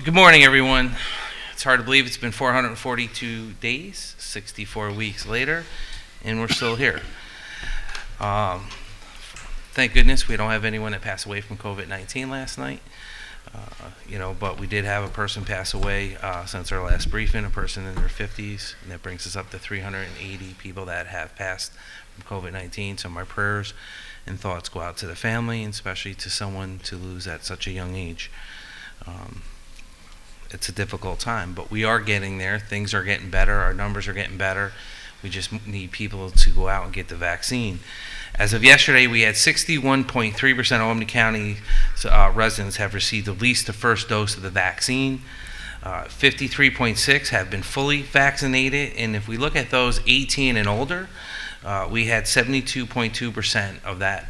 Good morning, everyone. It's hard to believe it's been 442 days, 64 weeks later, and we're still here. Thank goodness we don't have anyone that passed away from COVID-19 last night. But we did have a person pass away since our last briefing, a person in their 50s, and that brings us up to 380 people that have passed from COVID-19. So my prayers and thoughts go out to the family, and especially to someone to lose at such a young age. It's a difficult time, but we are getting there. Things are getting better. Our numbers are getting better. We just need people to go out and get the vaccine. As of yesterday, we had 61.3% of Albany County residents have received at least the first dose of the vaccine. 53.6% have been fully vaccinated, and if we look at those 18 and older, we had 72.2% of that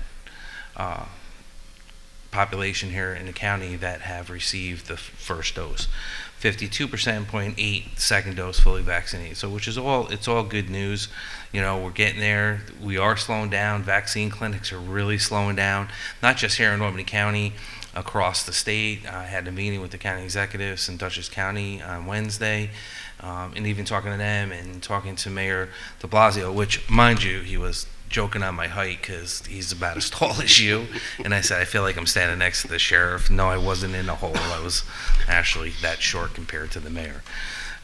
population here in the county that have received the first dose. 52.8% second dose fully vaccinated. So it's all good news. We're getting there. We are slowing down. Vaccine clinics are really slowing down, not just here in Albany County, across the state. I had a meeting with the county executives in Dutchess County on Wednesday, and even talking to them and talking to Mayor de Blasio, which, mind you, he was joking on my height because he's about as tall as you. And I said, I feel like I'm standing next to the sheriff. No, I wasn't in a hole. I was actually that short compared to the mayor.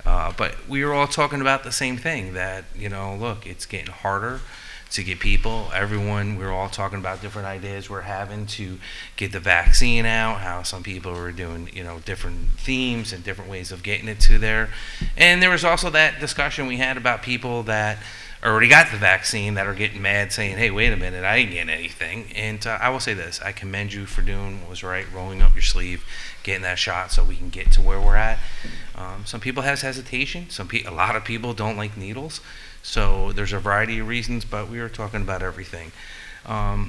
But we were all talking about the same thing, that, look, it's getting harder to get people. We're all talking about different ideas we're having to get the vaccine out, how some people are doing, different themes and different ways of getting it to there. And there was also that discussion we had about people that already got the vaccine that are getting mad, saying, hey, wait a minute, I didn't get anything. And I will say this, I commend you for doing what was right, rolling up your sleeve, getting that shot so we can get to where we're at. Some people have hesitation. A lot of people don't like needles. So there's a variety of reasons, but we were talking about everything. Our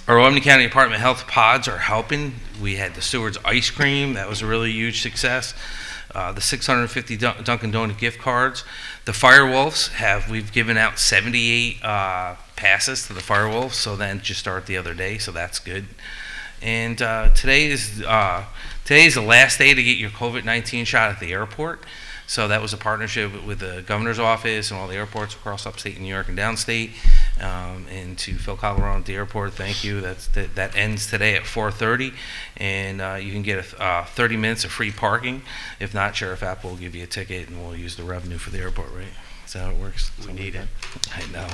Albany County Department of Health pods are helping. We had the Stewart's ice cream. That was a really huge success. The 650 Dunkin' Donut gift cards. The Firewolves we've given out 78 passes to the Firewolves, so then just start the other day, so that's good. And today is the last day to get your COVID-19 shot at the airport. So that was a partnership with the governor's office and all the airports across upstate New York and downstate. And to Phil Colorado at the airport, thank you. That ends today at 4:30, and you can get 30 minutes of free parking. If not, Sheriff Apple will give you a ticket, and we'll use the revenue for the airport, right? Is that how it works? We need it. I know.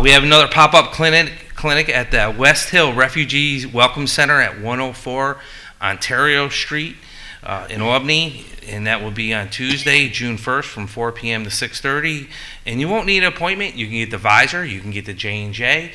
We have another pop-up clinic at the West Hill Refugees Welcome Center at 104 Ontario Street in Albany, and that will be on Tuesday, June 1st from 4 p.m. to 6:30. And you won't need an appointment. You can get the Visor, you can get the J&J.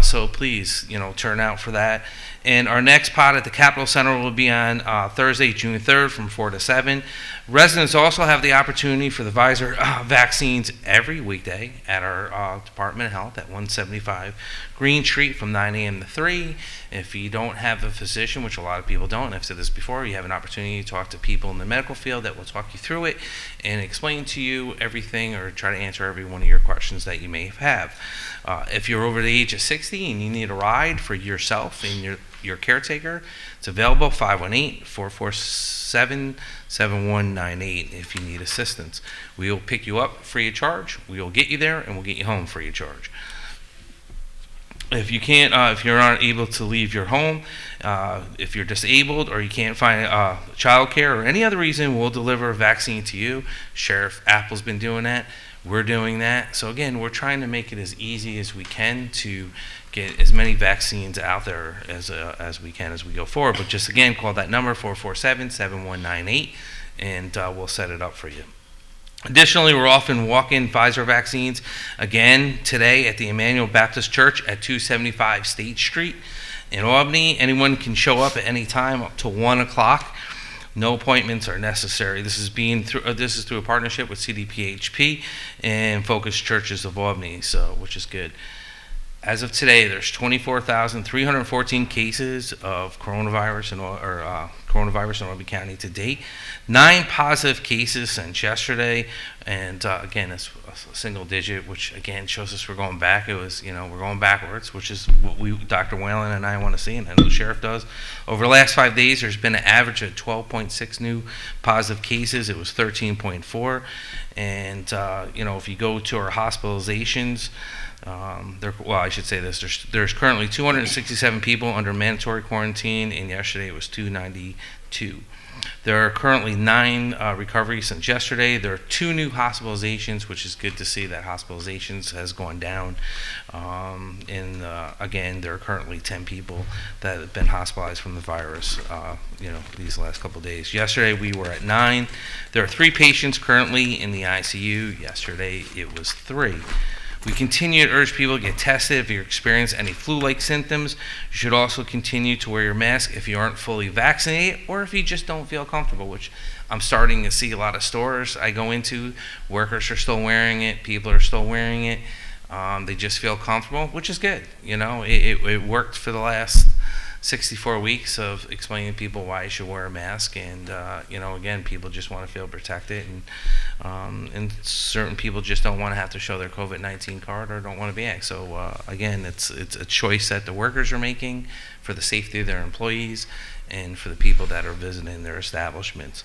So please, turn out for that. And our next pod at the Capitol Center will be on Thursday, June 3rd from 4 to 7. Residents also have the opportunity for the Visor vaccines every weekday at our Department of Health at 175 Green Street from 9 a.m. to 3. If you don't have a physician, which a lot of people don't, and I've said this before, you have an opportunity to talk to people in the medical field that will talk you through it and explain to you everything or try to answer every one of your questions that you may have. If you're over the age of 60 and you need a ride for yourself and your caretaker, it's available 518-447-7198 if you need assistance. We will pick you up free of charge. We will get you there and we'll get you home free of charge. If you can't, if you're not able to leave your home, if you're disabled or you can't find child care or any other reason, we'll deliver a vaccine to you. Sheriff Apple's been doing that. We're doing that. So again, we're trying to make it as easy as we can to get as many vaccines out there as we can as we go forward. But just again, call that number 447-7198 and we'll set it up for you. Additionally, we're offering walk-in Pfizer vaccines again today at the Emmanuel Baptist Church at 275 State Street in Albany. Anyone can show up at any time up to 1 o'clock. No appointments are necessary. This is through a partnership with CDPHP and Focus Churches of Albany, which is good. As of today, there's 24,314 cases of coronavirus in Albany County to date. 9 positive cases since yesterday, and again, it's a single digit, which again shows us we're going back. It was, we're going backwards, which is what Dr. Whalen and I want to see, and I know the sheriff does. Over the last 5 days, there's been an average of 12.6 new positive cases. It was 13.4, and if you go to our hospitalizations. I should say this. There's currently 267 people under mandatory quarantine, and yesterday it was 292. There are currently 9 recoveries since yesterday. There are 2 new hospitalizations, which is good to see that hospitalizations has gone down. Again, there are currently 10 people that have been hospitalized from the virus, these last couple of days. Yesterday we were at 9. There are 3 patients currently in the ICU. Yesterday it was 3. We continue to urge people to get tested if you experience any flu-like symptoms. You should also continue to wear your mask if you aren't fully vaccinated or if you just don't feel comfortable, which I'm starting to see a lot of stores I go into. Workers are still wearing it. People are still wearing it. They just feel comfortable, which is good. It worked for the last 64 weeks of explaining to people why you should wear a mask, and again, people just want to feel protected, and certain people just don't want to have to show their COVID-19 card or don't want to be asked. So again, it's a choice that the workers are making for the safety of their employees and for the people that are visiting their establishments.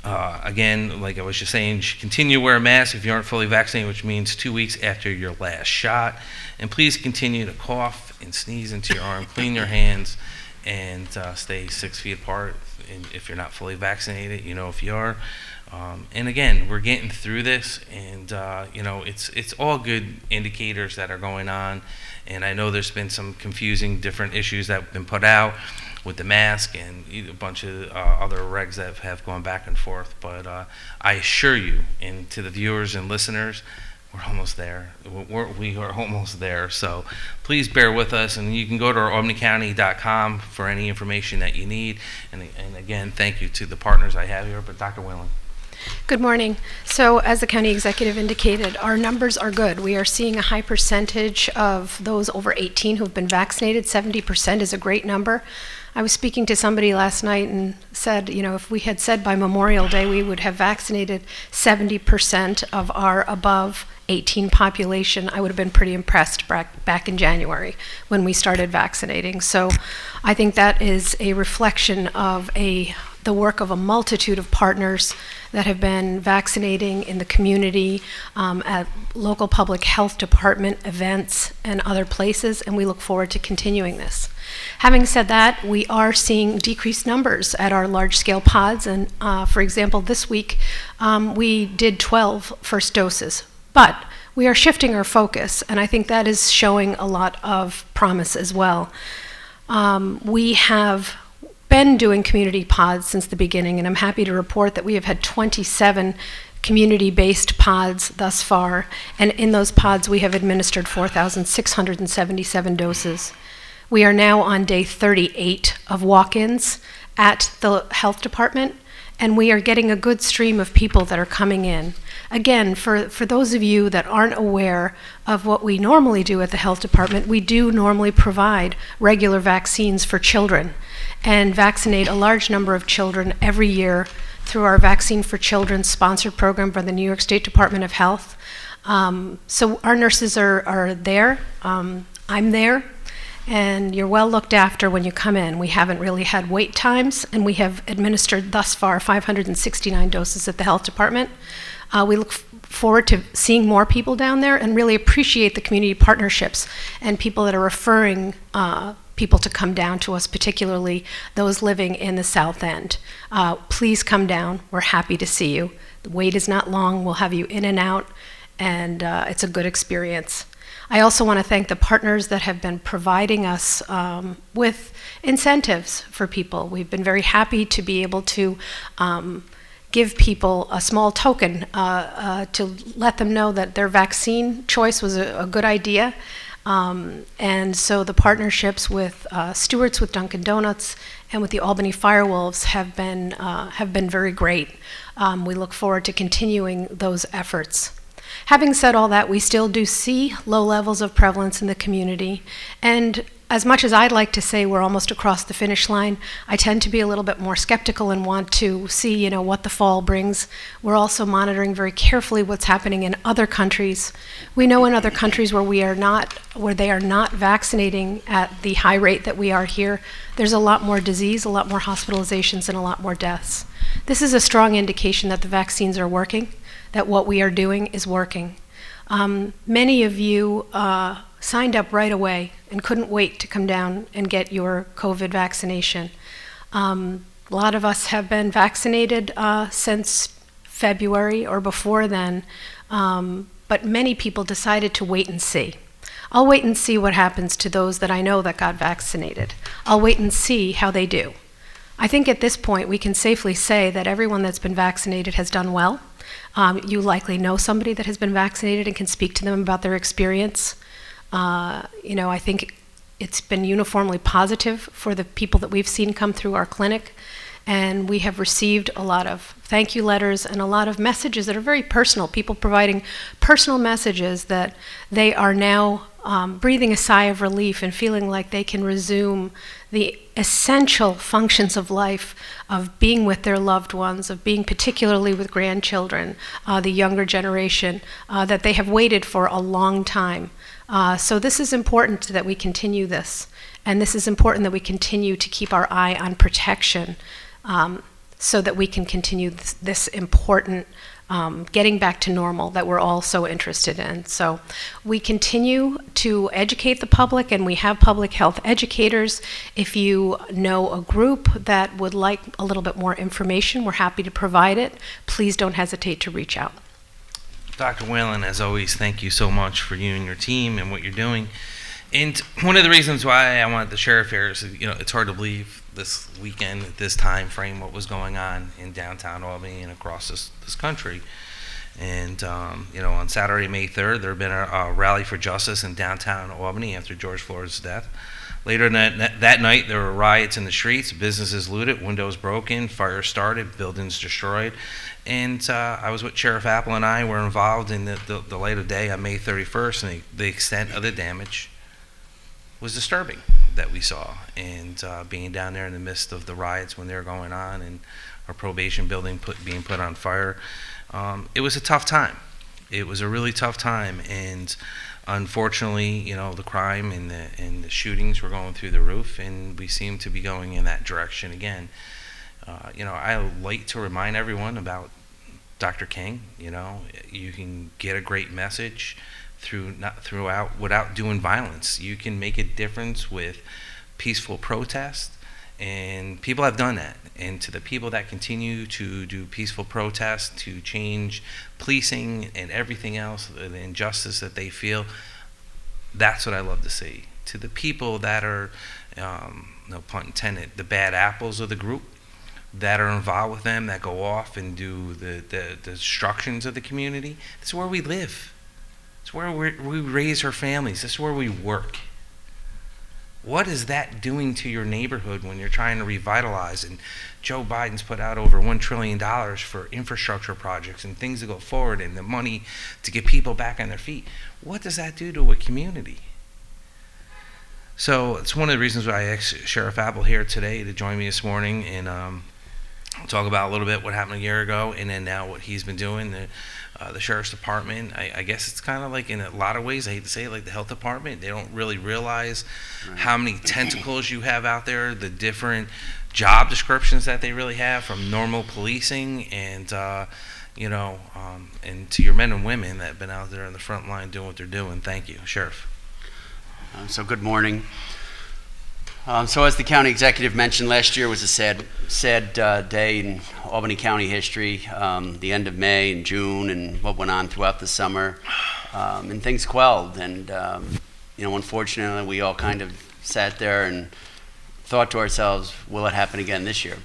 Again, like I was just saying, you should continue to wear a mask if you aren't fully vaccinated, which means 2 weeks after your last shot. And please continue to cough and sneeze into your arm, clean your hands, and stay 6 feet apart. And if you're not fully vaccinated, if you are. And again, we're getting through this, and it's all good indicators that are going on. And I know there's been some confusing different issues that have been put out with the mask and a bunch of other regs that have gone back and forth. But I assure you, and to the viewers and listeners, we're almost there. We are almost there. So please bear with us, and you can go to our albanycounty.com for any information that you need. And again, thank you to the partners I have here. But Dr. Whalen. Good morning. So as the county executive indicated, our numbers are good. We are seeing a high percentage of those over 18 who've been vaccinated. 70% is a great number. I was speaking to somebody last night and said, if we had said by Memorial Day we would have vaccinated 70% of our above 18 population, I would have been pretty impressed back in January when we started vaccinating. So I think that is a reflection of the work of a multitude of partners that have been vaccinating in the community, at local public health department events and other places, and we look forward to continuing this. Having said that, we are seeing decreased numbers at our large-scale pods, and for example, this week we did 12 first doses, but we are shifting our focus, and I think that is showing a lot of promise as well. We have been doing community pods since the beginning, and I'm happy to report that we have had 27 community-based pods thus far, and in those pods we have administered 4,677 doses. We are now on day 38 of walk-ins at the health department, and we are getting a good stream of people that are coming in. Again, for those of you that aren't aware of what we normally do at the health department, we do normally provide regular vaccines for children and vaccinate a large number of children every year through our Vaccine for Children sponsored program by the New York State Department of Health. So our nurses are there. I'm there. And you're well looked after when you come in. We haven't really had wait times, and we have administered thus far 569 doses at the health department. We look forward to seeing more people down there and really appreciate the community partnerships and people that are referring people to come down to us, particularly those living in the South End. Please come down. We're happy to see you. The wait is not long. We'll have you in and out, and it's a good experience. I also want to thank the partners that have been providing us with incentives for people. We've been very happy to be able to give people a small token to let them know that their vaccine choice was a good idea. And so the partnerships with Stewart's, with Dunkin' Donuts, and with the Albany Firewolves have been very great. We look forward to continuing those efforts. Having said all that, we still do see low levels of prevalence in the community, and as much as I'd like to say we're almost across the finish line, I tend to be a little bit more skeptical and want to see, what the fall brings. We're also monitoring very carefully what's happening in other countries. We know in other countries where they are not vaccinating at the high rate that we are here, there's a lot more disease, a lot more hospitalizations, and a lot more deaths. This is a strong indication that the vaccines are working, that what we are doing is working. Many of you signed up right away and couldn't wait to come down and get your COVID vaccination. A lot of us have been vaccinated since February or before then, but many people decided to wait and see. I'll wait and see what happens to those that I know that got vaccinated. I'll wait and see how they do. I think at this point we can safely say that everyone that's been vaccinated has done well. You likely know somebody that has been vaccinated and can speak to them about their experience. I think it's been uniformly positive for the people that we've seen come through our clinic, and we have received a lot of thank you letters and a lot of messages that are very personal, people providing personal messages that they are now breathing a sigh of relief and feeling like they can resume the essential functions of life, of being with their loved ones, of being particularly with grandchildren, the younger generation, that they have waited for a long time. So this is important that we continue this, and this is important that we continue to keep our eye on protection so that we can continue this important getting back to normal that we're all so interested in. So we continue to educate the public, and we have public health educators. If you know a group that would like a little bit more information, we're happy to provide it. Please don't hesitate to reach out. Dr. Whalen, as always, thank you so much for you and your team and what you're doing. And one of the reasons why I wanted to share here is, it's hard to believe this weekend, at this time frame, what was going on in downtown Albany and across this country. And, on Saturday, May 3rd, there had been a rally for justice in downtown Albany after George Floyd's death. Later that night, there were riots in the streets, businesses looted, windows broken, fires started, buildings destroyed. And I was with Sheriff Apple, and I were involved in the light of day on May 31st, and the extent of the damage was disturbing that we saw. And being down there in the midst of the riots when they were going on, and our probation building being put on fire, it was a tough time. It was a really tough time, and unfortunately, the crime and the shootings were going through the roof, and we seem to be going in that direction again. I like to remind everyone about Dr. King. You can get a great message without doing violence. You can make a difference with peaceful protest, and people have done that. And to the people that continue to do peaceful protest, to change policing and everything else, the injustice that they feel, that's what I love to see. To the people that are, no pun intended, the bad apples of the group, that are involved with them, that go off and do the destructions of the community. This is where we live. It's where we raise our families. This is where we work. What is that doing to your neighborhood when you're trying to revitalize? And Joe Biden's put out over $1 trillion for infrastructure projects and things to go forward, and the money to get people back on their feet. What does that do to a community? So it's one of the reasons why I asked Sheriff Apple here today to join me this morning and talk about a little bit what happened a year ago, and then now what he's been doing. The Sheriff's Department, I guess it's kind of like, in a lot of ways, I hate to say it, like the Health Department. They don't really realize how many tentacles you have out there, the different job descriptions that they really have, from normal policing and, and to your men and women that have been out there in the front line doing what they're doing. Thank you, Sheriff. So good morning. So as the county executive mentioned, last year was a sad day in Albany County history. The end of May and June and what went on throughout the summer, and things quelled. And unfortunately, we all kind of sat there and thought to ourselves, will it happen again this year?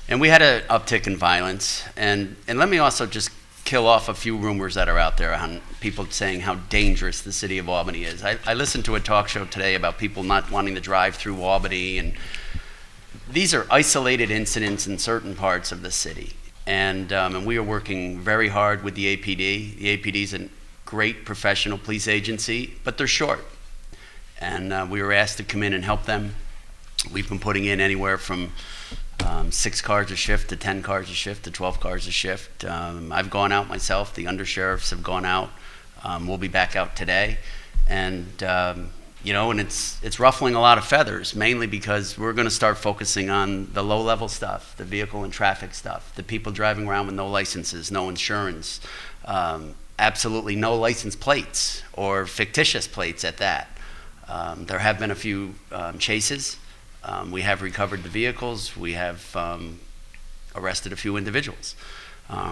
And we had an uptick in violence. And let me also just kill off a few rumors that are out there on people saying how dangerous the city of Albany is. I listened to a talk show today about people not wanting to drive through Albany, and these are isolated incidents in certain parts of the city. And we are working very hard with the APD. The APD is a great professional police agency, but they're short. And we were asked to come in and help them. We've been putting in anywhere from 6 cars a shift to 10 cars a shift to 12 cars a shift. I've gone out myself. The undersheriffs have gone out. We'll be back out today. And, and it's ruffling a lot of feathers, mainly because we're going to start focusing on the low-level stuff, the vehicle and traffic stuff, the people driving around with no licenses, no insurance, absolutely no license plates or fictitious plates at that. There have been a few chases. We have recovered the vehicles. We have arrested a few individuals.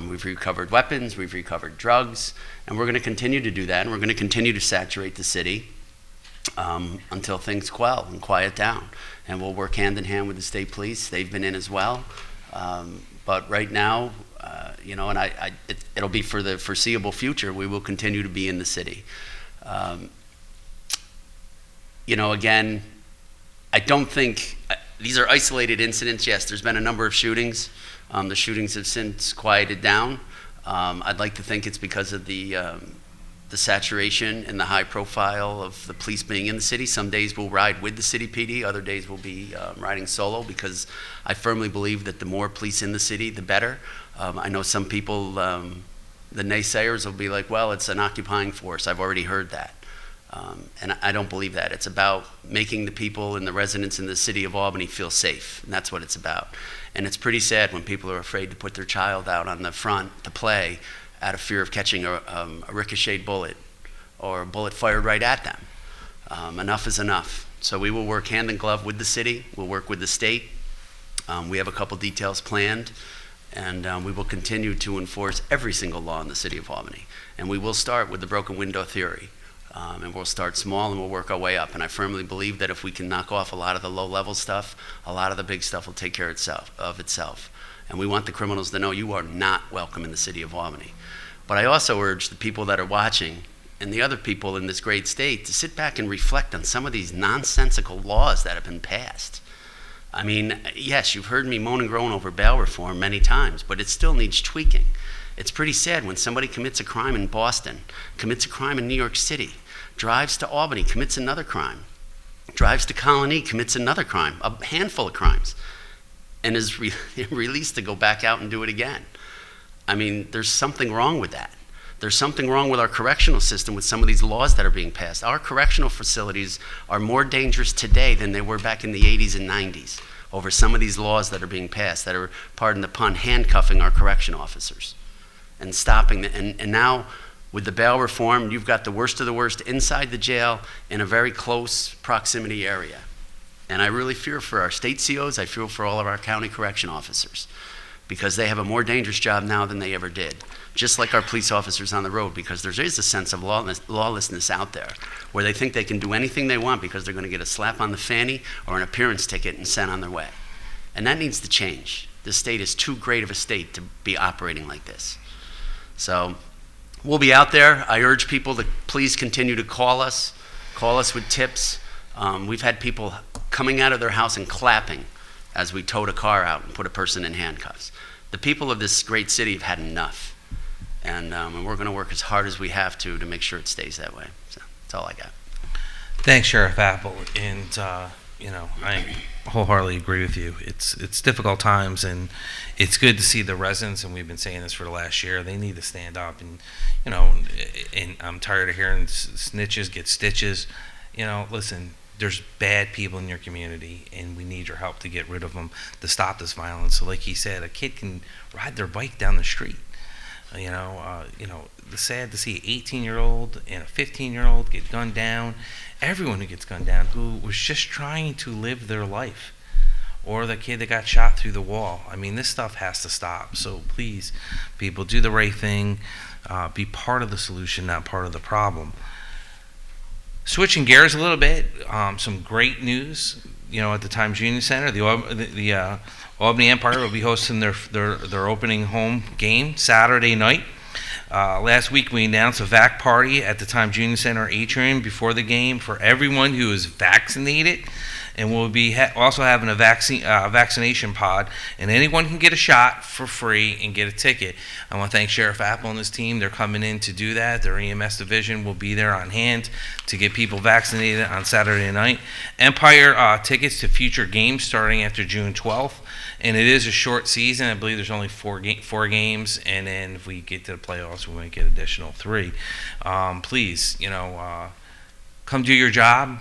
We've recovered weapons. We've recovered drugs. And we're going to continue to do that. And we're going to continue to saturate the city until things quell and quiet down. And we'll work hand in hand with the state police. They've been in as well. But right now, it'll be for the foreseeable future, we will continue to be in the city. Again, I don't think these are isolated incidents. Yes, there's been a number of shootings. The shootings have since quieted down. I'd like to think it's because of the saturation and the high profile of the police being in the city. Some days we'll ride with the city PD. Other days we'll be riding solo, because I firmly believe that the more police in the city, the better. I know some people, the naysayers will be like, well, it's an occupying force. I've already heard that. And I don't believe that. It's about making the people and the residents in the city of Albany feel safe, and that's what it's about. And it's pretty sad when people are afraid to put their child out on the front to play out of fear of catching a ricocheted bullet or a bullet fired right at them. Enough is enough. So we will work hand in glove with the city. We'll work with the state. We have a couple details planned, and we will continue to enforce every single law in the city of Albany. And we will start with the broken window theory. And we'll start small and we'll work our way up. And I firmly believe that if we can knock off a lot of the low-level stuff, a lot of the big stuff will take care of itself. And we want the criminals to know you are not welcome in the city of Albany. But I also urge the people that are watching and the other people in this great state to sit back and reflect on some of these nonsensical laws that have been passed. I mean, yes, you've heard me moan and groan over bail reform many times, but it still needs tweaking. It's pretty sad when somebody commits a crime in Boston, commits a crime in New York City, drives to Albany, commits another crime, drives to Colony, commits another crime, a handful of crimes, and is released to go back out and do it again. I mean, there's something wrong with that. There's something wrong with our correctional system with some of these laws that are being passed. Our correctional facilities are more dangerous today than they were back in the 80s and 90s over some of these laws that are being passed that are, pardon the pun, handcuffing our correction officers and stopping and now with the bail reform, you've got the worst of the worst inside the jail in a very close proximity area. And I really fear for our state COs, I fear for all of our county correction officers, because they have a more dangerous job now than they ever did. Just like our police officers on the road, because there is a sense of lawlessness out there, where they think they can do anything they want because they're going to get a slap on the fanny or an appearance ticket and sent on their way. And that needs to change. This state is too great of a state to be operating like this. So we'll be out there. I urge people to please continue to call us with tips. We've had people coming out of their house and clapping as we towed a car out and put a person in handcuffs. The people of this great city have had enough. And we're going to work as hard as we have to make sure it stays that way. So that's all I got. Thanks, Sheriff Apple. And, I wholeheartely agree with you. It's difficult times, and it's good to see the residents, and we've been saying this for the last year, they need to stand up. And, and I'm tired of hearing snitches get stitches. Listen, there's bad people in your community, and we need your help to get rid of them, to stop this violence. So like he said, a kid can ride their bike down the street. It's sad to see an 18-year-old and a 15-year-old get gunned down. Everyone who gets gunned down who was just trying to live their life. Or the kid that got shot through the wall. I mean, this stuff has to stop. So please, people, do the right thing. Be part of the solution, not part of the problem. Switching gears a little bit, some great news. At the Times Union Center, the Albany Empire will be hosting their opening home game Saturday night. Last week we announced a vac party at the Time Junior Center atrium before the game for everyone who is vaccinated, and we'll be also having a vaccination pod, and anyone can get a shot for free and get a ticket. I want to thank Sheriff Apple and his team. They're coming in to do that. Their EMS division will be there on hand to get people vaccinated on Saturday night. Empire tickets to future games starting after June 12th, and it is a short season. I believe there's only four games, and then if we get to the playoffs, we might get additional 3. Please, come do your job.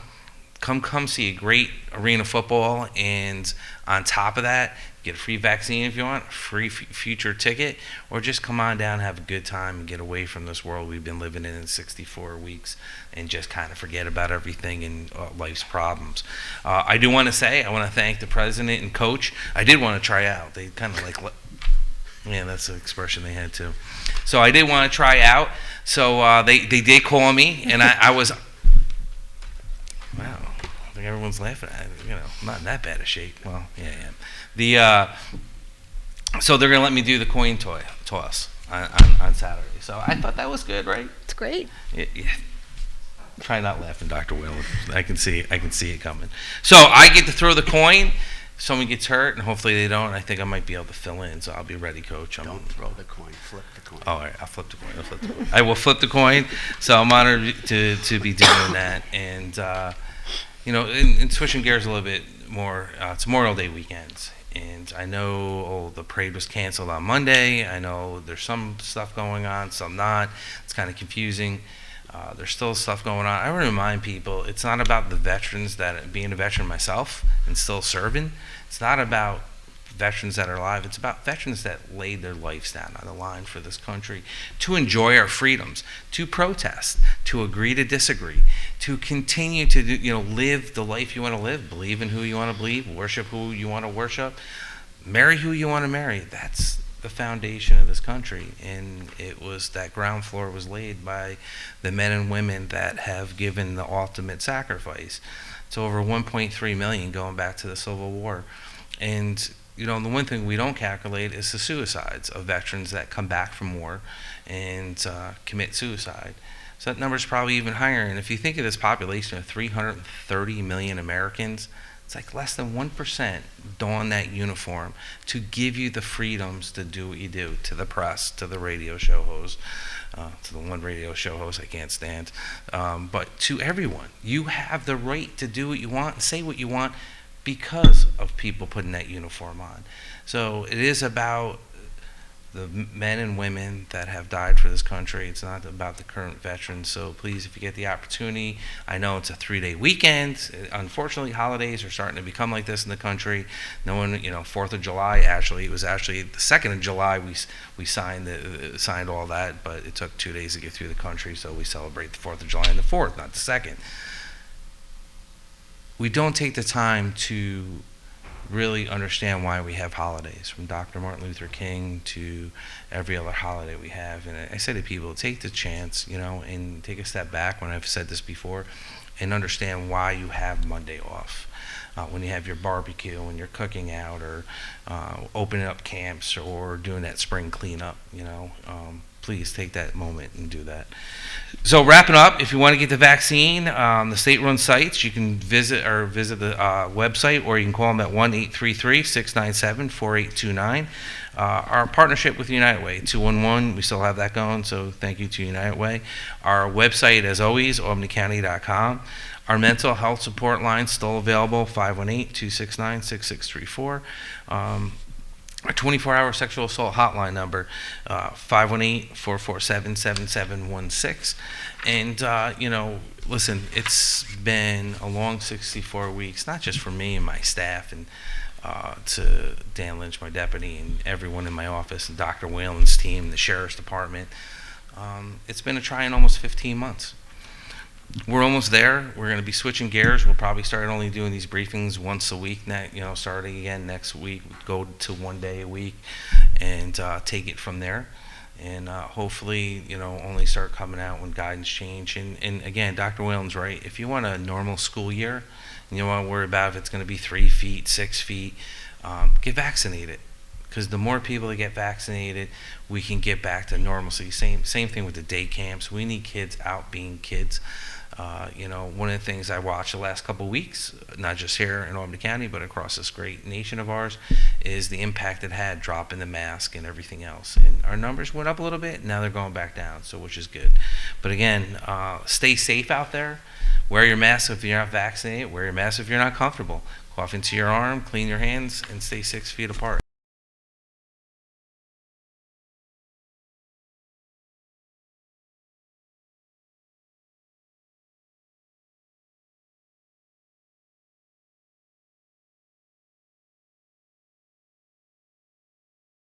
Come see a great arena football, and on top of that, get a free vaccine if you want, a free future ticket, or just come on down, have a good time, and get away from this world we've been living in 64 weeks, and just kind of forget about everything and life's problems. I do want to say, I want to thank the president and coach. I did want to try out. They kind of yeah, that's the expression they had too. So I did want to try out. So they did call me, and I was, wow. I think everyone's laughing at it. I'm not in that bad a shape. Well, yeah. So they're gonna let me do the coin toss on Saturday. So I thought that was good, right? It's great. Yeah. Try not laughing, Dr. Whalen. I can see it coming. So I get to throw the coin. Someone gets hurt, and hopefully they don't. I think I might be able to fill in, so I'll be ready, Coach. Don't throw the coin. Flip the coin. Oh, all right. I'll flip the coin. I will flip the coin. So I'm honored to be doing that, and. And switching gears a little bit more, it's Memorial Day weekend, and I know the parade was canceled on Monday. I know there's some stuff going on, some not. It's kind of confusing. There's still stuff going on. I want to remind people, it's not about the veterans being a veteran myself and still serving. It's not about veterans that are alive. It's about veterans that laid their lives down on the line for this country to enjoy our freedoms, to protest, to agree to disagree, to continue to live the life you want to live, believe in who you want to believe, worship who you want to worship, marry who you want to marry. That's the foundation of this country, and that ground floor was laid by the men and women that have given the ultimate sacrifice. It's over 1.3 million going back to the Civil War, and the one thing we don't calculate is the suicides of veterans that come back from war and commit suicide. So that number is probably even higher. And if you think of this population of 330 million Americans, it's like less than 1% don that uniform to give you the freedoms to do what you do, to the press, to the radio show host, to the one radio show host I can't stand, but to everyone. You have the right to do what you want and say what you want, because of people putting that uniform on. So it is about the men and women that have died for this country. It's not about the current veterans. So please, if you get the opportunity, I know it's a 3-day weekend. Unfortunately, holidays are starting to become like this in the country. No one, 4th of July, it was actually the 2nd of July we signed all that, but it took 2 days to get through the country, so we celebrate the 4th of July and the 4th, not the 2nd. We don't take the time to really understand why we have holidays, from Dr. Martin Luther King to every other holiday we have. And I say to people, take the chance, and take a step back, when I've said this before, and understand why you have Monday off. When you have your barbecue, when you're cooking out, or opening up camps, or doing that spring cleanup, please take that moment and do that. So wrapping up, if you want to get the vaccine, the state-run sites, you can visit the website, or you can call them at 1-833-697-4829. Our partnership with United Way, 211, we still have that going, so thank you to United Way. Our website, as always, albanycounty.com. Our mental health support line still available, 518-269-6634. Our 24-hour sexual assault hotline number, 518-447-7716. And, listen, it's been a long 64 weeks, not just for me and my staff, and to Dan Lynch, my deputy, and everyone in my office, and Dr. Whalen's team, the Sheriff's Department. It's been a trying almost 15 months. We're almost there. We're going to be switching gears. We'll probably start only doing these briefings once a week, starting again next week. Go to 1 day a week and take it from there. And hopefully, only start coming out when guidance change. And again, Dr. Whalen's right. If you want a normal school year, and you don't want to worry about if it's going to be 3 feet, 6 feet, get vaccinated. because the more people that get vaccinated, we can get back to normalcy. Same thing with the day camps. We need kids out being kids. One of the things I watched the last couple of weeks, not just here in Albany County, but across this great nation of ours, is the impact it had dropping the mask and everything else. And our numbers went up a little bit, now they're going back down, so which is good. But again, stay safe out there. Wear your mask if you're not vaccinated. Wear your mask if you're not comfortable. Cough into your arm, clean your hands, and stay 6 feet apart.